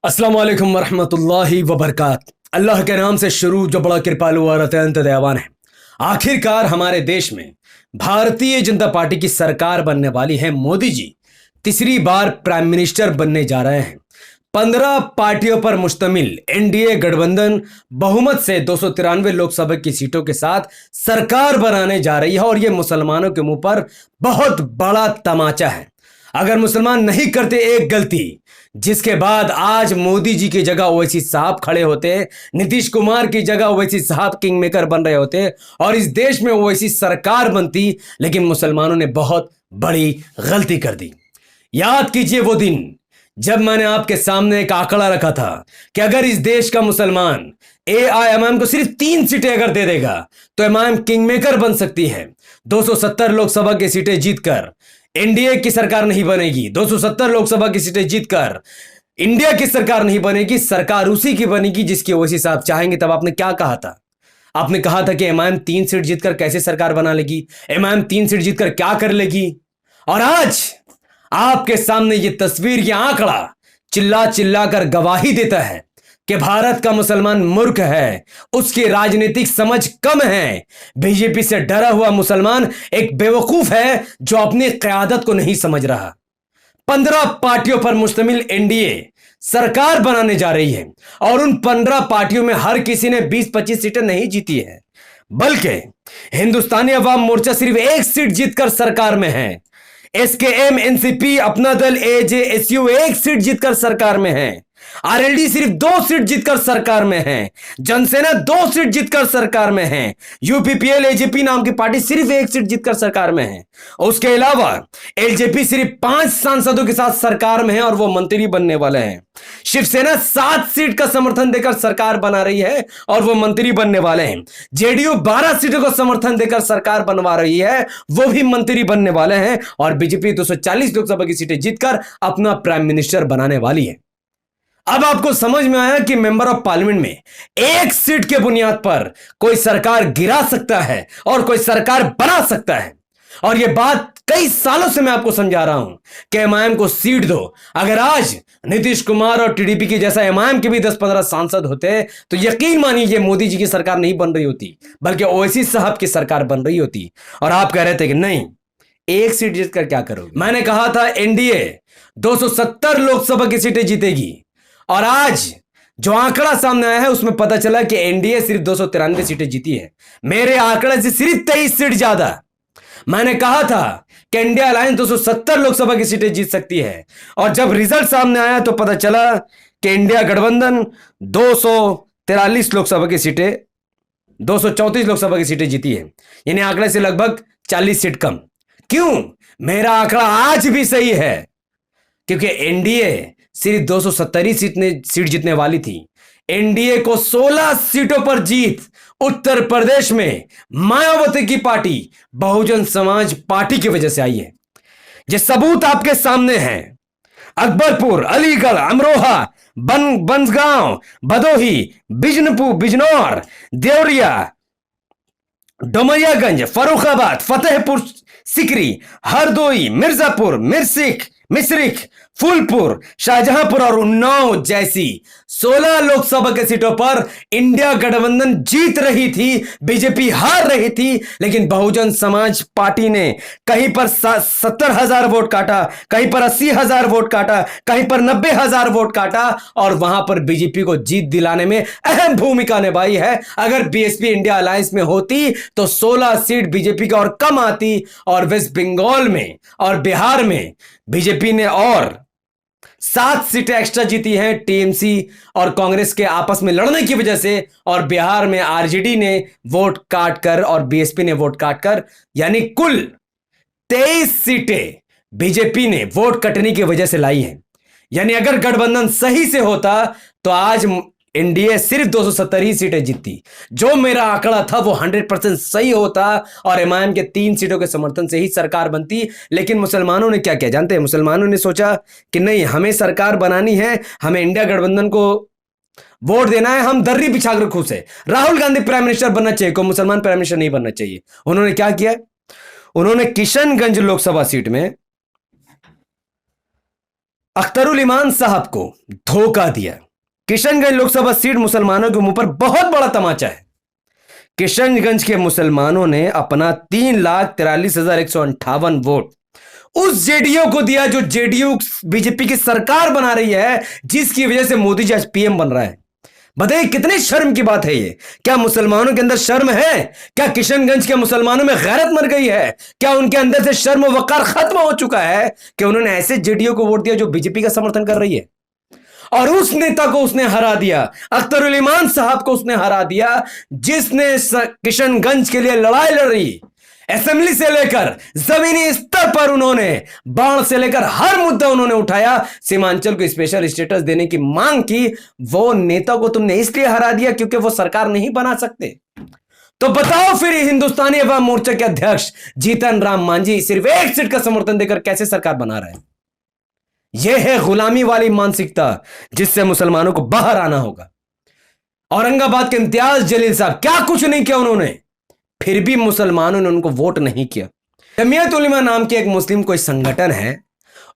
अस्सलाम वालेकुम वरहमतुल्लाहि वबरकात। अल्लाह के नाम से शुरू जो बड़ा कृपालु और अत्यंत दयावान है। आखिरकार हमारे देश में भारतीय जनता पार्टी की सरकार बनने वाली है। मोदी जी तीसरी बार प्राइम मिनिस्टर बनने जा रहे हैं। 15 पार्टियों पर मुश्तमिल एनडीए गठबंधन बहुमत से 293 लोकसभा की सीटों के साथ सरकार बनाने जा रही है और यह मुसलमानों के मुंह पर बहुत बड़ा तमाचा है। अगर मुसलमान नहीं करते एक गलती जिसके बाद आज मोदी जी की जगह ओवैसी साहब खड़े होते, नीतीश कुमार की जगह ओवैसी साहब किंग मेकर बन रहे होते और इस देश में ओवैसी सरकार बनती, लेकिन मुसलमानों ने बहुत बड़ी गलती कर दी। याद कीजिए वो दिन जब मैंने आपके सामने एक आंकड़ा रखा था कि अगर इस देश का मुसलमान एआईएमआईएम को सिर्फ 3 सीटें अगर दे देगा तो एमआईएम किंग मेकर बन सकती है। 270 लोकसभा की सीटें जीतकर एनडीए की सरकार नहीं बनेगी। 270 लोकसभा की सीटें जीतकर इंडिया की सरकार नहीं बनेगी, सरकार उसी की बनेगी जिसकी ओवैसी साहब चाहेंगे। तब आपने क्या कहा था? आपने कहा था कि एमआईएम 3 सीट जीतकर कैसे सरकार बना लेगी, एमआईएम 3 सीट जीतकर क्या कर लेगी। और आज आपके सामने ये तस्वीर, ये आंकड़ा चिल्ला चिल्ला कर गवाही देता है कि भारत का मुसलमान मूर्ख है, उसकी राजनीतिक समझ कम है। बीजेपी से डरा हुआ मुसलमान एक बेवकूफ है जो अपनी क़यादत को नहीं समझ रहा। 15 पार्टियों पर मुश्तमिल एनडीए सरकार बनाने जा रही है और उन 15 पार्टियों में हर किसी ने 20-25 सीटें नहीं जीती है, बल्कि हिंदुस्तानी अवाम मोर्चा सिर्फ 1 सीट जीतकर सरकार में है। एसकेएम, एनसीपी, अपना दल, एजेएसयू 1 सीट जीतकर सरकार में है। आरएलडी सिर्फ 2 सीट जीतकर सरकार में है। जनसेना 2 सीट जीतकर सरकार में है। यूपीपीएल एजेपी नाम की पार्टी सिर्फ 1 सीट जीतकर सरकार में है। उसके अलावा एलजेपी सिर्फ 5 सांसदों के साथ सरकार में है और वो मंत्री बनने वाले हैं। शिवसेना 7 सीट का समर्थन देकर सरकार बना रही है और वो मंत्री बनने वाले हैं। जेडीयू 12 सीटों का समर्थन देकर सरकार बनवा रही है, वो भी मंत्री बनने वाले हैं। और बीजेपी 240 लोकसभा की सीटें जीतकर अपना प्राइम मिनिस्टर बनाने वाली है। अब आपको समझ में आया कि मेंबर ऑफ पार्लियामेंट में 1 सीट के बुनियाद पर कोई सरकार गिरा सकता है और कोई सरकार बना सकता है। और यह बात कई सालों से मैं आपको समझा रहा हूं कि एमआईएम को सीट दो। अगर आज नीतीश कुमार और टीडीपी की जैसा एमआईएम के भी 10-15 सांसद होते तो यकीन मानिए मोदी जी की सरकार नहीं बन रही होती, बल्कि ओवैसी साहब की सरकार बन रही होती। और आप कह रहे थे कि नहीं, 1 सीट जीतकर क्या करोगे। मैंने कहा था एनडीए 270 लोकसभा की सीटें जीतेगी और आज जो आंकड़ा सामने आया है उसमें पता चला कि एनडीए सिर्फ 293 सीटें जीती है। मेरे आंकड़े से सिर्फ 23 सीट ज्यादा। मैंने कहा था कि इंडिया अलायंस 270 लोकसभा की सीटें जीत सकती है और जब रिजल्ट सामने आया तो पता चला कि इंडिया गठबंधन 243 लोकसभा की सीटें 234 लोकसभा की सीटें जीती है, यानी आंकड़े से लगभग 40 सीट कम। क्यों? मेरा आंकड़ा आज भी सही है, क्योंकि एनडीए सिर्फ 270 सीट जीतने वाली थी। एनडीए को 16 सीटों पर जीत उत्तर प्रदेश में मायावती की पार्टी बहुजन समाज पार्टी की वजह से आई है। ये सबूत आपके सामने है। अकबरपुर, अलीगढ़, अमरोहा, बंसगांव, भदोही, बिजनौर, देवरिया, डुमरियागंज, फर्रुखाबाद, फतेहपुर सीकरी, हरदोई, मिर्जापुर, मिश्रिख, फूलपुर, शाहजहांपुर और उन्नाव जैसी 16 लोकसभा के सीटों पर इंडिया गठबंधन जीत रही थी, बीजेपी हार रही थी। लेकिन बहुजन समाज पार्टी ने कहीं पर 70,000 वोट काटा, कहीं पर 80,000 वोट काटा, कहीं पर 90,000 वोट काटा और वहां पर बीजेपी को जीत दिलाने में अहम भूमिका निभाई है। अगर बीएसपी इंडिया अलायंस में होती तो 16 सीट बीजेपी का और कम आती और वेस्ट बंगाल में और बिहार में बीजेपी ने और 7 सीटें एक्स्ट्रा जीती हैं टीएमसी और कांग्रेस के आपस में लड़ने की वजह से, और बिहार में आरजेडी ने वोट काटकर और बीएसपी ने वोट काटकर, यानी कुल 23 सीटें बीजेपी ने वोट कटने की वजह से लाई हैं। यानी अगर गठबंधन सही से होता तो आज एनडीए सिर्फ 270 ही सीटें जीतती। जो मेरा आंकड़ा था वो 100% सही होता और एमआईएम के 3 सीटों के समर्थन से ही सरकार बनती। लेकिन मुसलमानों ने क्या किया जानते हैं? मुसलमानों ने सोचा कि नहीं, हमें सरकार बनानी है, हमें इंडिया गठबंधन को वोट देना है, हम दर्री बिछाकर खुश है। राहुल गांधी प्राइम मिनिस्टर बनना चाहिए, कोई मुसलमान प्राइम मिनिस्टर नहीं बनना चाहिए। उन्होंने क्या किया? उन्होंने किशनगंज लोकसभा सीट में अख्तरुल ईमान साहब को धोखा दिया। किशनगंज लोकसभा सीट मुसलमानों के मुंह पर बहुत बड़ा तमाचा है। किशनगंज के मुसलमानों ने अपना 3,43,158 वोट उस जेडीयू को दिया जो जेडीयू बीजेपी की सरकार बना रही है, जिसकी वजह से मोदी जी आज पीएम बन रहा है। बताइए कितने शर्म की बात है ये। क्या मुसलमानों के अंदर शर्म है? क्या किशनगंज के मुसलमानों में गैरत मर गई है? क्या उनके अंदर से शर्म और वकार खत्म हो चुका है कि उन्होंने ऐसे जेडीयू को वोट दिया जो बीजेपी का समर्थन कर रही है? और उस नेता को उसने हरा दिया, अख्तरुल ईमान साहब को उसने हरा दिया, जिसने किशनगंज के लिए लड़ाई लड़ी। असेंबली से लेकर जमीनी स्तर पर उन्होंने बाढ़ से लेकर हर मुद्दा उन्होंने उठाया, सीमांचल को स्पेशल स्टेटस देने की मांग की। वो नेता को तुमने इसलिए हरा दिया क्योंकि वो सरकार नहीं बना सकते। तो बताओ फिर हिंदुस्तानी अवाम मोर्चा के अध्यक्ष जीतन राम मांझी सिर्फ एक सीट का समर्थन देकर कैसे सरकार बना रहे हैं? यह है गुलामी वाली मानसिकता, जिससे मुसलमानों को बाहर आना होगा। औरंगाबाद के इम्तियाज जलील साहब, क्या कुछ नहीं किया उन्होंने, फिर भी मुसलमानों ने उनको वोट नहीं किया। जमीयत उलमा नाम के एक मुस्लिम कोई संगठन है,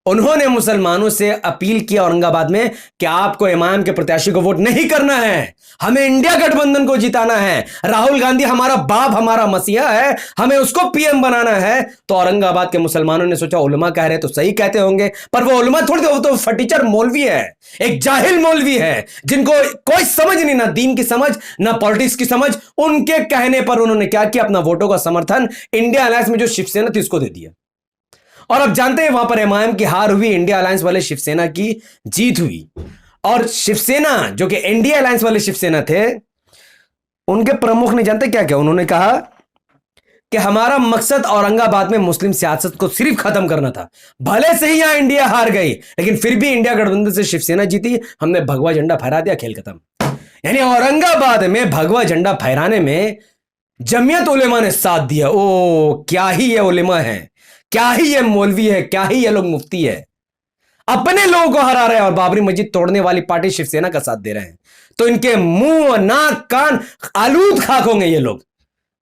उन्होंने मुसलमानों से अपील किया औरंगाबाद में कि आपको इमाम के प्रत्याशी को वोट नहीं करना है, हमें इंडिया गठबंधन को जिताना है। राहुल गांधी हमारा बाप, हमारा मसीहा है, हमें उसको पीएम बनाना है। तो औरंगाबाद के मुसलमानों ने सोचा उलमा कह रहे तो सही कहते होंगे, पर वो उलमा थोड़ी, वो तो फटीचर मौलवी है, एक जाहिल मौलवी है, जिनको कोई समझ नहीं, ना दीन की समझ ना पॉलिटिक्स की समझ। उनके कहने पर उन्होंने क्या किया, अपना वोटों का समर्थन इंडिया अलायंस में जो शिवसेना थी उसको दे दिया। और अब जानते हैं वहां पर एमआईएम की हार हुई, इंडिया अलायंस वाले शिवसेना की जीत हुई। और शिवसेना जो कि इंडिया अलायंस वाले शिवसेना थे, उनके प्रमुख ने जानते क्या क्या, उन्होंने कहा कि हमारा मकसद औरंगाबाद में मुस्लिम सियासत को सिर्फ खत्म करना था। भले से ही यहां इंडिया हार गई, लेकिन फिर भी इंडिया गठबंधन से शिवसेना जीती, हमने भगवा झंडा फहरा दिया, खेल खत्म। यानी औरंगाबाद में भगवा झंडा फहराने में जमीयत उलेमा ने साथ दिया। ओ क्या ही ये उलेमा है, क्या ही ये मौलवी है, क्या ही ये लोग मुफ्ती है, अपने लोगों को हरा रहे हैं और बाबरी मस्जिद तोड़ने वाली पार्टी शिवसेना का साथ दे रहे हैं। तो इनके मुंह नाक कान आलूद खाक होंगे ये लोग।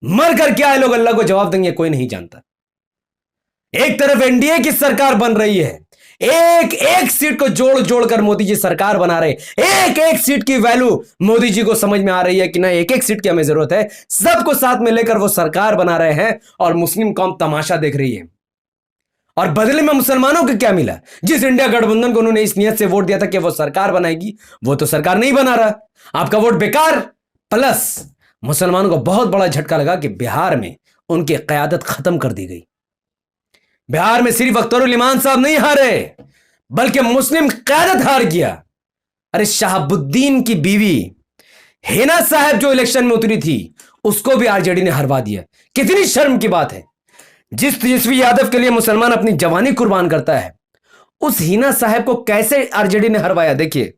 मर कर क्या है लोग अल्लाह को जवाब देंगे, कोई नहीं जानता। एक तरफ एनडीए की सरकार बन रही है, एक एक सीट को जोड़ जोड़कर मोदी जी सरकार बना रहे, एक एक सीट की वैल्यू मोदी जी को समझ में आ रही है कि ना एक एक सीट की हमें जरूरत है। सबको साथ में लेकर वो सरकार बना रहे हैं और मुस्लिम कौम तमाशा देख रही है। और बदले में मुसलमानों को क्या मिला? जिस इंडिया गठबंधन को उन्होंने इस नियत से वोट दिया था कि वो सरकार बनाएगी, वो तो सरकार नहीं बना रहा, आपका वोट बेकार। प्लस मुसलमानों को बहुत बड़ा झटका लगा कि बिहार में उनकी क़यादत खत्म कर दी गई। बिहार में सिर्फ अख्तरुल ईमान साहब नहीं हारे, बल्कि मुस्लिम क़यादत हार गया। अरे शहाबुद्दीन की बीवी हिना साहब जो इलेक्शन में उतरी थी, उसको भी आरजेडी ने हरवा दिया। कितनी शर्म की बात है। जिस तेजस्वी यादव के लिए मुसलमान अपनी जवानी कुर्बान करता है, उस हिना साहब को कैसे आरजेडी ने हरवाया। देखिए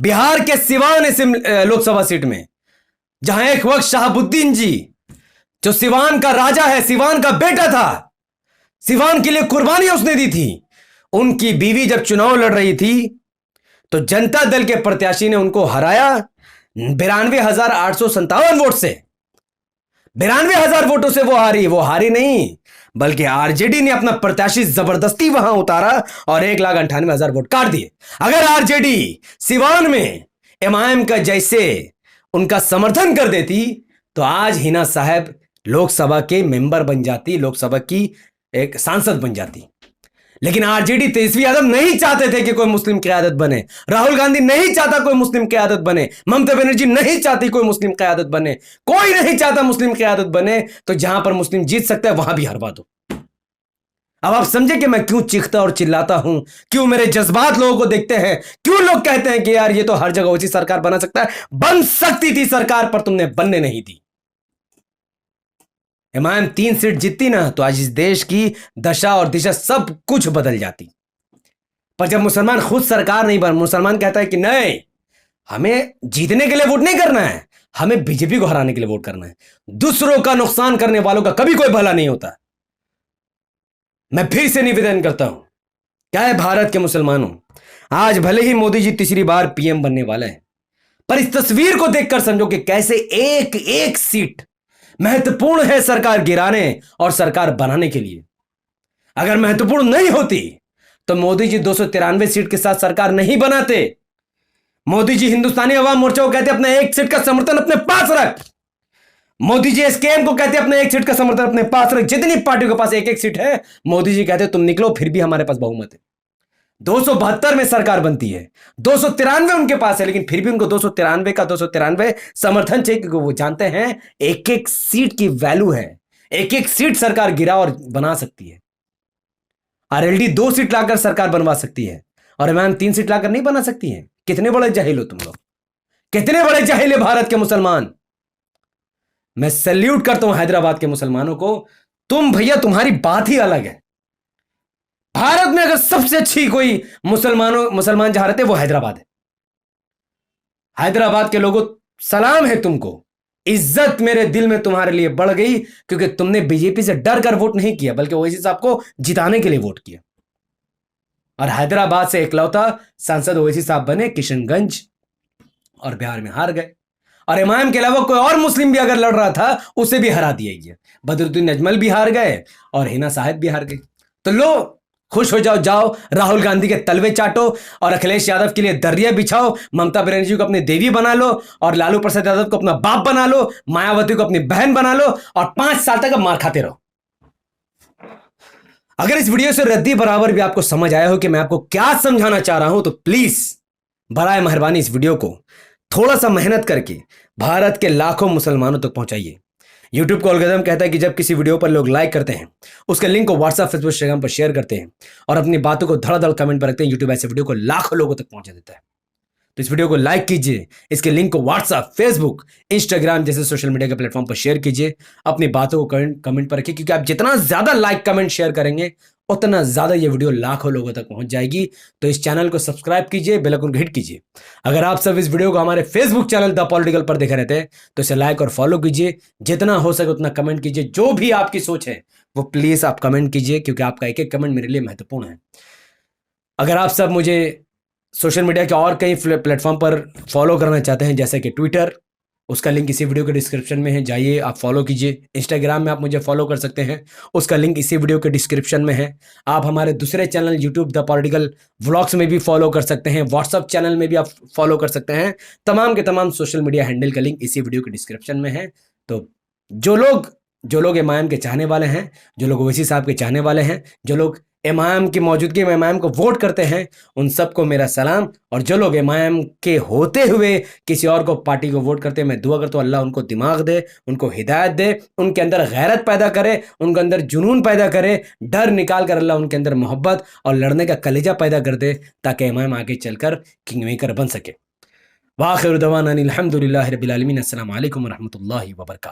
बिहार के सिवान लोकसभा सीट में, जहां एक वक्त शहाबुद्दीन जी जो सिवान का राजा है, सिवान का बेटा था, सिवान के लिए कुर्बानियां उसने दी थी, उनकी बीवी जब चुनाव लड़ रही थी तो जनता दल के प्रत्याशी ने उनको हराया 92,857 वोट से। 92,000 वोटों से वो हारी नहीं, बल्कि आरजेडी ने अपना प्रत्याशी जबरदस्ती वहां उतारा और 1,98,000 वोट काट दिए। अगर आरजेडी सिवान में एमआईएम का जैसे उनका समर्थन कर देती तो आज हिना साहब लोकसभा के मेंबर बन जाती, लोकसभा की एक सांसद बन जाती। लेकिन आरजेडी तेजस्वी यादव नहीं चाहते थे कि कोई मुस्लिम क़यादत बने, राहुल गांधी नहीं चाहता कोई मुस्लिम क़यादत बने, ममता बनर्जी नहीं चाहती कोई मुस्लिम क़यादत बने, कोई नहीं चाहता मुस्लिम क़यादत बने। तो जहां पर मुस्लिम जीत सकता है वहां भी हरवा दो। अब आप समझे कि मैं क्यों चीखता और चिल्लाता हूं, क्यों मेरे जज्बात लोगों को देखते हैं, क्यों लोग कहते हैं कि यार ये तो हर जगह उसी सरकार बना सकता है। बन सकती थी सरकार, पर तुमने बनने नहीं दी। एमआईएम 3 सीट जीतती ना तो आज इस देश की दशा और दिशा सब कुछ बदल जाती। पर जब मुसलमान खुद सरकार नहीं बन, मुसलमान कहता है कि नहीं, हमें जीतने के लिए वोट नहीं करना है, हमें बीजेपी को हराने के लिए वोट करना है। दूसरों का नुकसान करने वालों का कभी कोई भला नहीं होता। मैं फिर से निवेदन करता हूं, क्या है भारत के मुसलमानों, आज भले ही मोदी जी तीसरी बार पीएम बनने वाले हैं, पर इस तस्वीर को देखकर समझो कि कैसे एक एक सीट महत्वपूर्ण है सरकार गिराने और सरकार बनाने के लिए। अगर महत्वपूर्ण नहीं होती तो मोदी जी 293 सीट के साथ सरकार नहीं बनाते। मोदी जी हिंदुस्तानी अवाम मोर्चा को कहते अपने एक सीट का समर्थन अपने पास रख। मोदी जी एसकेएम को कहते अपने एक सीट का समर्थन अपने पास रख। जितनी पार्टियों के पास एक एक सीट है, मोदी जी कहते तुम निकलो, फिर भी हमारे पास बहुमत है। 272 में सरकार बनती है, 293 उनके पास है, लेकिन फिर भी उनको 293 का 293 समर्थन चाहिए, क्योंकि वो जानते हैं एक एक सीट की वैल्यू है। एक एक सीट सरकार गिरा और बना सकती है। आरएलडी 2 सीट लाकर सरकार बनवा सकती है, और इमाम 3 सीट लाकर नहीं बना सकती है। कितने बड़े जाहिल हो तुम लोग, कितने बड़े जाहिल है भारत के मुसलमान। मैं सैल्यूट करता हूं हैदराबाद के मुसलमानों को। तुम भैया, तुम्हारी बात ही अलग है। भारत में अगर सबसे अच्छी कोई मुसलमान जहां रहते वो हैदराबाद है। हैदराबाद के लोगों, सलाम है तुमको। इज्जत मेरे दिल में तुम्हारे लिए बढ़ गई, क्योंकि तुमने बीजेपी से डर कर वोट नहीं किया, बल्कि ओवैसी साहब को जिताने के लिए वोट किया। और हैदराबाद से इकलौता सांसद ओवैसी साहब बने किशनगंज, और बिहार में हार गए। और इमाम के अलावा कोई और मुस्लिम भी अगर लड़ रहा था, उसे भी हरा दिया गया। बदरुद्दीन अजमल भी हार गए और हिना साहिब भी हार गई। तो लो, खुश हो जाओ, जाओ राहुल गांधी के तलवे चाटो, और अखिलेश यादव के लिए दरिया बिछाओ। ममता बनर्जी को अपनी देवी बना लो, और लालू प्रसाद यादव को अपना बाप बना लो, मायावती को अपनी बहन बना लो, और 5 साल तक मार खाते रहो। अगर इस वीडियो से रद्दी बराबर भी आपको समझ आया हो कि मैं आपको क्या समझाना चाह रहा हूं, तो प्लीज बराए मेहरबानी इस वीडियो को थोड़ा सा मेहनत करके भारत के लाखों मुसलमानों तक पहुंचाइए। यूट्यूब का एल्गोरिथम कहता है कि जब किसी वीडियो पर लोग लाइक करते हैं, उसके लिंक को व्हाट्सएप, फेसबुक, इंस्टाग्राम पर शेयर करते हैं, और अपनी बातों को धड़ाधड़ कमेंट पर रखते हैं, यूट्यूब ऐसे वीडियो को लाखों लोगों तक पहुंचा देता है। तो इस वीडियो को लाइक कीजिए, इसके लिंक को व्हाट्सएप, फेसबुक, इंस्टाग्राम जैसे सोशल मीडिया के प्लेटफॉर्म पर शेयर कीजिए। अपनी बातों को कमेंट पर रखिए, क्योंकि आप जितना ज्यादा लाइक, कमेंट, शेयर करेंगे, उतना ज्यादा ये वीडियो लाखों लोगों तक पहुंच जाएगी। तो इस चैनल को सब्सक्राइब कीजिए, बेल आइकन को हिट कीजिए। अगर आप सब इस वीडियो को हमारे फेसबुक चैनल द पॉलिटिकल पर देख रहे थे, तो इसे लाइक और फॉलो कीजिए। जितना हो सके उतना कमेंट कीजिए। जो भी आपकी सोच है वो प्लीज आप कमेंट कीजिए, क्योंकि आपका एक एक कमेंट मेरे लिए महत्वपूर्ण है। अगर आप सब मुझे सोशल मीडिया के और कई प्लेटफॉर्म पर फॉलो करना चाहते हैं, जैसे कि ट्विटर, उसका लिंक इसी वीडियो के डिस्क्रिप्शन में है, जाइए आप फॉलो कीजिए। इंस्टाग्राम में आप मुझे फॉलो कर सकते हैं, उसका लिंक इसी वीडियो के डिस्क्रिप्शन में है। आप हमारे दूसरे channel YouTube the political vlogs में भी फॉलो कर सकते हैं, व्हाट्सअप चैनल में भी आप फॉलो कर सकते हैं। तमाम के तमाम सोशल मीडिया हैंडल का लिंक इसी वीडियो के डिस्क्रिप्शन में है। तो जो लोग इमाम के चाहने वाले हैं, जो लोग ओवैसी साहब के चाहने वाले हैं, जो लोग इमाम की मौजूदगी में इमाम को वोट करते हैं, उन सबको मेरा सलाम। और जो लोग इमाम के होते हुए किसी और को पार्टी को वोट करते हैं, मैं दुआ करता हूँ अल्लाह उनको दिमाग दे, उनको हिदायत दे, उनके अंदर गैरत पैदा करे, उनके अंदर जुनून पैदा करे, डर निकाल कर अल्लाह उनके अंदर मोहब्बत और लड़ने का कलेजा पैदा कर दे, ताकि इमाम आगे चलकर किंग मेकर बन सके। वाखिर दवाना अनिल हम्दुलिल्लाहि रब्बिल आलमीन। अस्सलामु अलैकुम व रहमतुल्लाहि व बरकातहू।